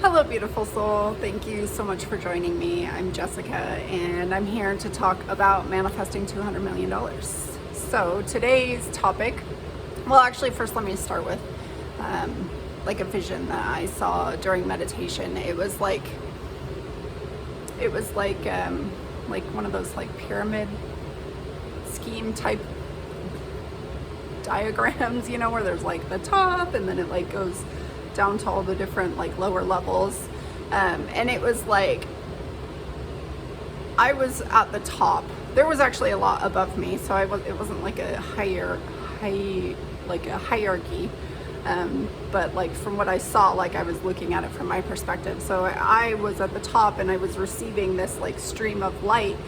Hello, beautiful soul. Thank you so much for joining me. I'm Jessica, and I'm here to talk about manifesting $200 million. So today's topic, well, actually, first let me start with like a vision that I saw during meditation. It was like one of those like pyramid scheme type diagrams, you know, where there's like the top and then it like goes down to all the different like lower levels, and it was like I was at the top. There was actually a lot above me, so it wasn't like a hierarchy, but like from what I saw, like I was looking at it from my perspective. So I was at the top and I was receiving this like stream of light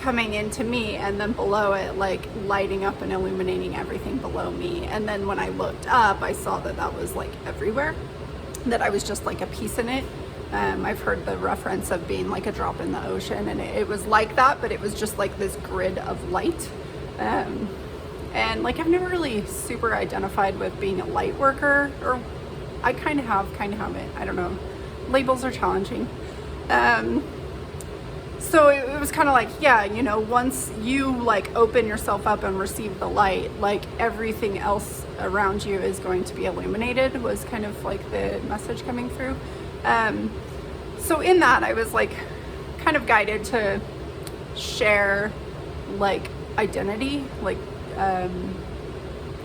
coming into me, and then below it like lighting up and illuminating everything below me. And then when I looked up, I saw that that was like everywhere, that I was just like a piece in it. I've heard the reference of being like a drop in the ocean, and it was like that, but it was just like this grid of light. And like I've never really super identified with being a light worker, or I kind of haven't. I don't know. Labels are challenging. So it was kind of like, yeah, you know, once you like open yourself up and receive the light, like everything else around you is going to be illuminated, was kind of like the message coming through. So in that, I was like kind of guided to share like identity, like,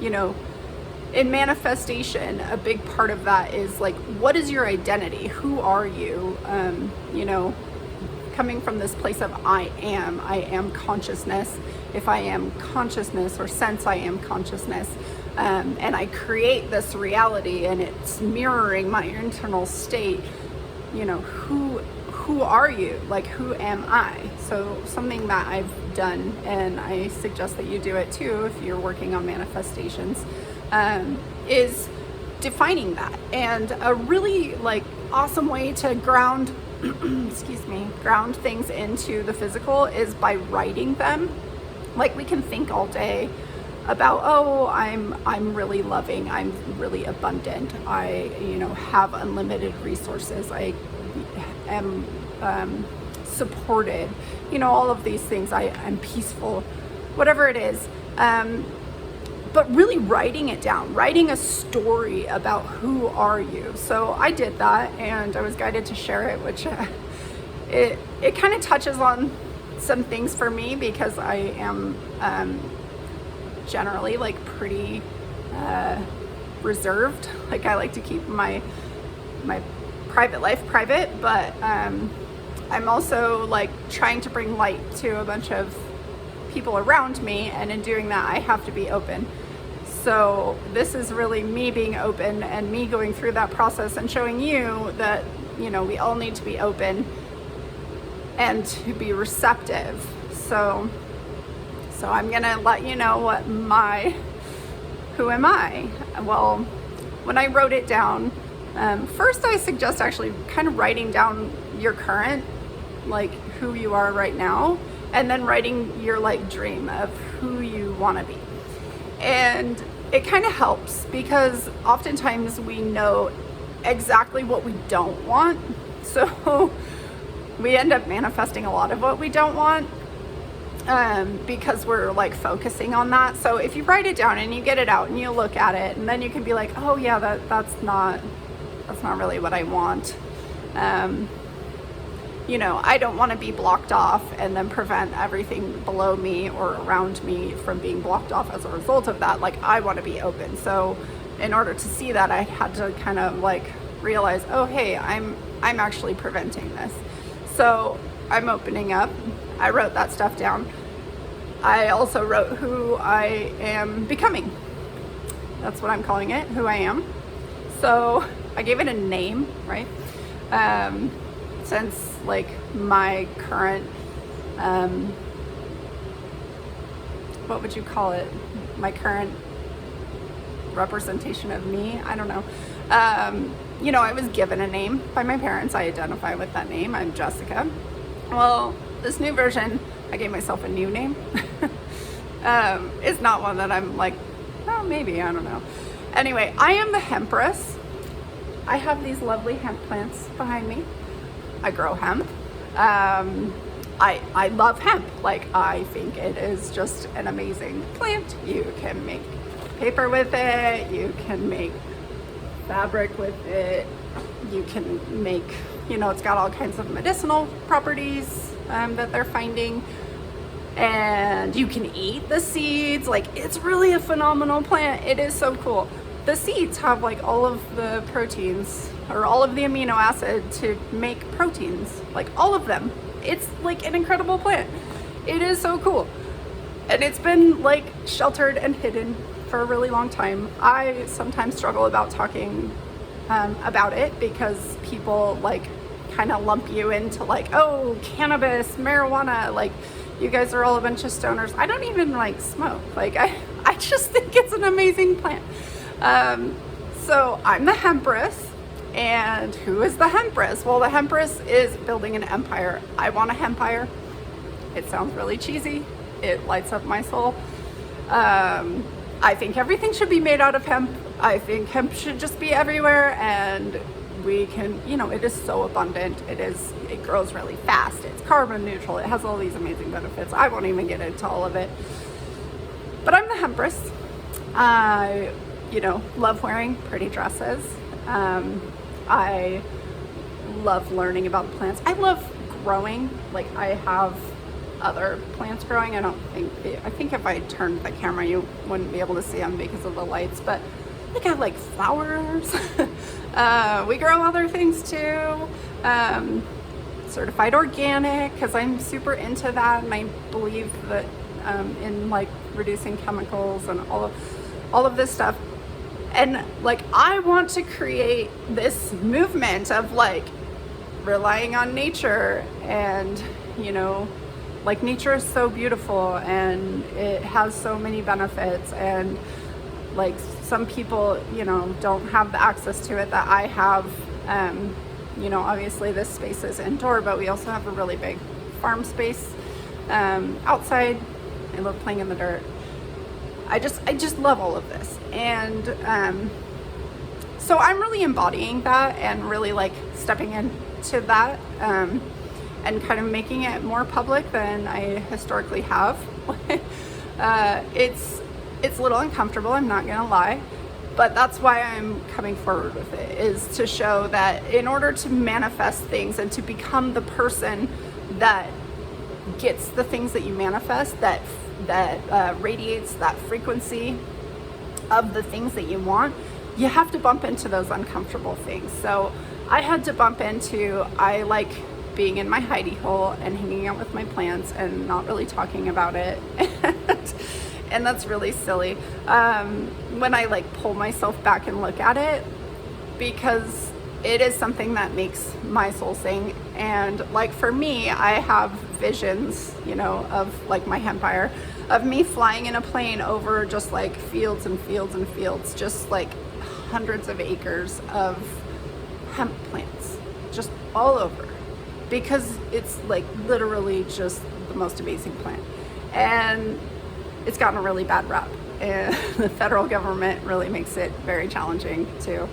you know, in manifestation, a big part of that is like, what is your identity? Who are you? You know, coming from this place of I am consciousness. If I am consciousness, or sense I am consciousness, and I create this reality and it's mirroring my internal state, you know, who are you? Like, who am I? So something that I've done, and I suggest that you do it too if you're working on manifestations, is defining that. And a really like awesome way to ground ground things into the physical is by writing them. Like, we can think all day about, oh, I'm really loving, I'm really abundant, I, you know, have unlimited resources, I am supported, you know, all of these things, I'm peaceful, whatever it is. But really writing it down, writing a story about who are you. So I did that, and I was guided to share it, which it kind of touches on some things for me, because I am generally like pretty reserved. Like, I like to keep my private life private, but I'm also like trying to bring light to a bunch of people around me, and in doing that I have to be open. So this is really me being open and me going through that process and showing you that, you know, we all need to be open and to be receptive. So I'm gonna let you know who am I? Well, when I wrote it down, first I suggest actually kind of writing down your current, like who you are right now, and then writing your like dream of who you want to be. And it kind of helps, because oftentimes we know exactly what we don't want, so we end up manifesting a lot of what we don't want, because we're like focusing on that. So if you write it down and you get it out and you look at it, and then you can be like, oh yeah, that's not really what I want. You know, I don't want to be blocked off and then prevent everything below me or around me from being blocked off as a result of that. Like, I want to be open. So in order to see that, I had to kind of like realize, oh, hey, I'm actually preventing this. So I'm opening up. I wrote that stuff down. I also wrote who I am becoming. That's what I'm calling it, who I am. So I gave it a name, right? Since like my current, what would you call it? My current representation of me, I don't know. You know, I was given a name by my parents. I identify with that name. I'm Jessica. Well, this new version, I gave myself a new name. It's not one that I'm like, oh, maybe, I don't know. Anyway, I am the Hempress. I have these lovely hemp plants behind me. I grow hemp. I love hemp. Like, I think it is just an amazing plant. You can make paper with it, you can make fabric with it, you can make, you know, it's got all kinds of medicinal properties that they're finding, and you can eat the seeds. Like, it's really a phenomenal plant. It is so cool. The seeds have like all of the proteins or all of the amino acid to make proteins, like all of them. It's like an incredible plant. It is so cool. And it's been like sheltered and hidden for a really long time. I sometimes struggle about talking about it because people like kind of lump you into like, oh, cannabis, marijuana, like you guys are all a bunch of stoners. I don't even like smoke. Like I just think it's an amazing plant. So I'm the Hempress. And who is the Hempress? Well, the Hempress is building an empire. I want a hempire. It sounds really cheesy. It lights up my soul. I think everything should be made out of hemp. I think hemp should just be everywhere, and we can, you know, it is so abundant. It grows really fast. It's carbon neutral. It has all these amazing benefits. I won't even get into all of it. But I'm the Hempress. I, you know, love wearing pretty dresses. I love learning about plants. I love growing. Like, I have other plants growing. I think if I turned the camera you wouldn't be able to see them because of the lights, but I think I have like flowers. We grow other things too. Certified organic, because I'm super into that, and I believe that in like reducing chemicals and all of this stuff. And like, I want to create this movement of like relying on nature, and you know, like, nature is so beautiful and it has so many benefits, and like some people, you know, don't have the access to it that I have. You know, obviously this space is indoor, but we also have a really big farm space outside. I love playing in the dirt. I just love all of this. And so I'm really embodying that and really like stepping into that and kind of making it more public than I historically have. It's a little uncomfortable, I'm not gonna lie, but that's why I'm coming forward with it, is to show that in order to manifest things and to become the person that gets the things that you manifest, that radiates that frequency of the things that you want, you have to bump into those uncomfortable things. So I had to bump into, I like being in my hidey hole and hanging out with my plants and not really talking about it. And that's really silly when I like pull myself back and look at it, because it is something that makes my soul sing. And like, for me, I have visions, you know, of like my hempire, of me flying in a plane over just like fields and fields and fields, just like hundreds of acres of hemp plants, just all over, because it's like literally just the most amazing plant. And it's gotten a really bad rap, and the federal government really makes it very challenging to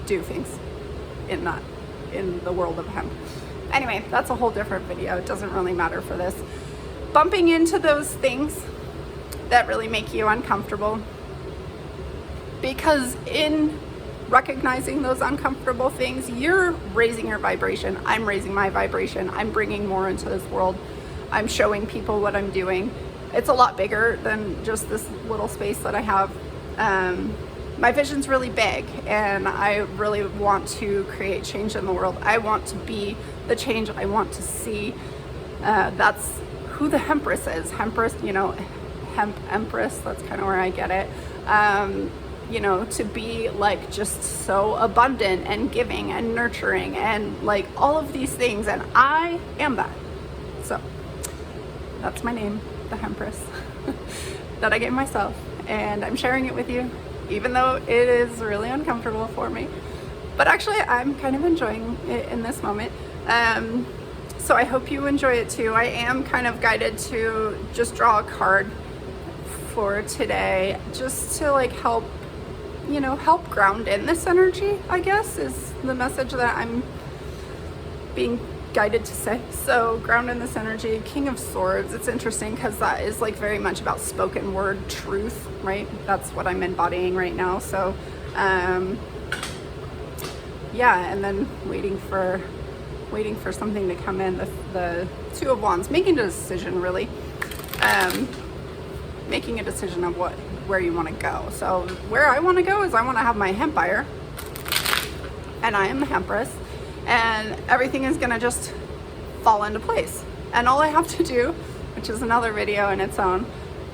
do things in the world of hemp. Anyway, that's a whole different video. It doesn't really matter for this. Bumping into those things that really make you uncomfortable, because in recognizing those uncomfortable things, you're raising your vibration. I'm raising my vibration. I'm bringing more into this world. I'm showing people what I'm doing. It's a lot bigger than just this little space that I have. My vision's really big, and I really want to create change in the world. I want to be the change I want to see. That's who the Hempress is. Hempress, you know, hemp empress, that's kind of where I get it. You know, to be like just so abundant and giving and nurturing and like all of these things, and I am that. So that's my name, the Hempress, that I gave myself, and I'm sharing it with you, even though it is really uncomfortable for me. But actually, I'm kind of enjoying it in this moment. So I hope you enjoy it too. I am kind of guided to just draw a card for today, just to like help you know, help ground in this energy, I guess, is the message that I'm being guided to say. So ground in this energy. King of Swords, it's interesting because that is like very much about spoken word truth, right? That's what I'm embodying right now. So yeah, and then waiting for something to come in. The Two of Wands, making a decision, really. Making a decision of where you want to go. So where I want to go is I want to have my Empire, and I am the Empress, and everything is going to just fall into place. And all I have to do, which is another video in its own,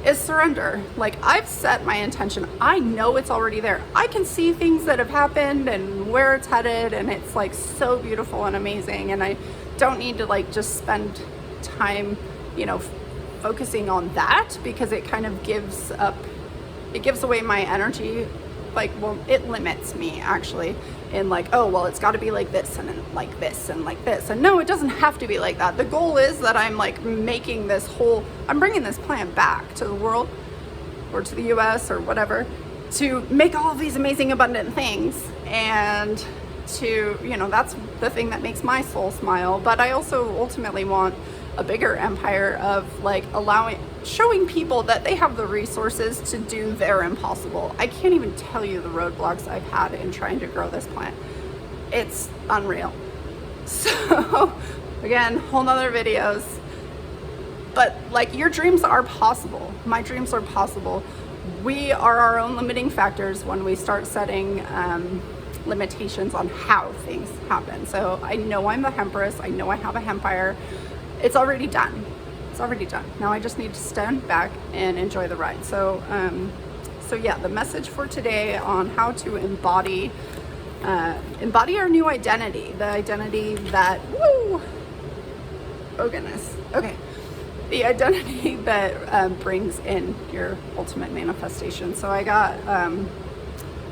is surrender. Like, I've set my intention. I know it's already there. I can see things that have happened and where it's headed, and it's like so beautiful and amazing. And I don't need to like just spend time, you know, focusing on that, because it kind of gives away my energy. Like, well, it limits me actually in like, oh, well, it's got to be like this and like this and like this. And no, it doesn't have to be like that. The goal is that I'm like making this whole, I'm bringing this plan back to the world or to the US or whatever, to make all of these amazing abundant things, and to, you know, that's the thing that makes my soul smile. But I also ultimately want a bigger empire of like showing people that they have the resources to do their impossible. I can't even tell you the roadblocks I've had in trying to grow this plant. It's unreal. So again, whole nother videos, but like, your dreams are possible. My dreams are possible. We are our own limiting factors when we start setting limitations on how things happen. So I know I'm the Empress. I know I have a Empire. It's already done. It's already done. Now I just need to stand back and enjoy the ride. So, so yeah, the message for today on how to embody our new identity, the identity that, woo, oh goodness, okay, the identity that brings in your ultimate manifestation. So I got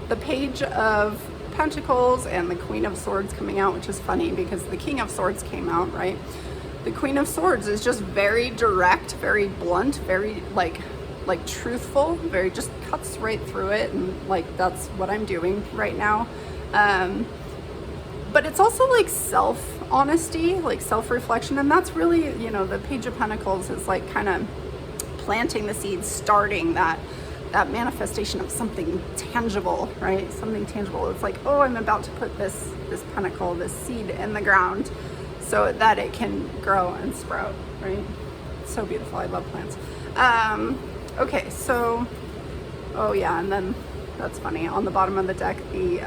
the Page of Pentacles and the Queen of Swords coming out, which is funny because the King of Swords came out, right? The Queen of Swords is just very direct, very blunt, very like truthful, very just cuts right through it, and like that's what I'm doing right now. But it's also like self-honesty, like self-reflection, and that's really, you know, the Page of Pentacles is like kind of planting the seeds, starting that manifestation of something tangible, right? Something tangible. It's like, oh, I'm about to put this pentacle, this seed in the ground, so that it can grow and sprout, right? It's so beautiful. I love plants. Okay, so, oh yeah, and then that's funny. On the bottom of the deck, the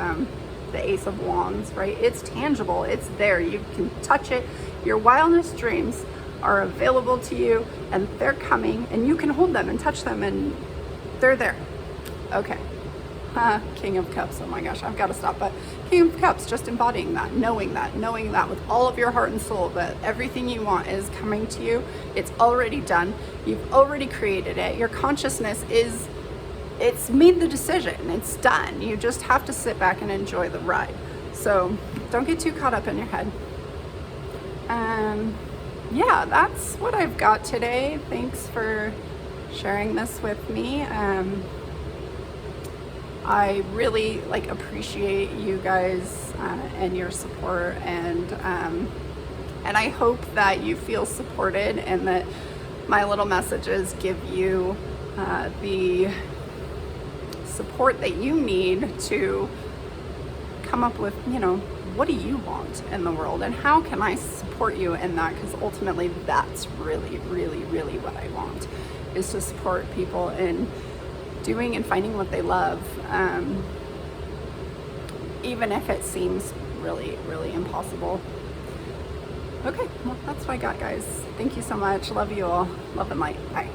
Ace of Wands, right? It's tangible. It's there. You can touch it. Your wildest dreams are available to you, and they're coming, and you can hold them and touch them, and they're there. Okay. King of Cups. Oh my gosh, I've got to stop. But King of Cups, just embodying that, knowing that with all of your heart and soul, that everything you want is coming to you. It's already done. You've already created it. Your consciousness it's made the decision. It's done. You just have to sit back and enjoy the ride. So don't get too caught up in your head. Yeah, that's what I've got today. Thanks for sharing this with me. I really appreciate you guys and your support, and I hope that you feel supported and that my little messages give you the support that you need to come up with, what do you want in the world, and how can I support you in that? Because ultimately that's really, really, really what I want, is to support people in doing and finding what they love, even if it seems really, really impossible. Okay, well, that's what I got, guys. Thank you so much. Love you all. Love and light. Bye.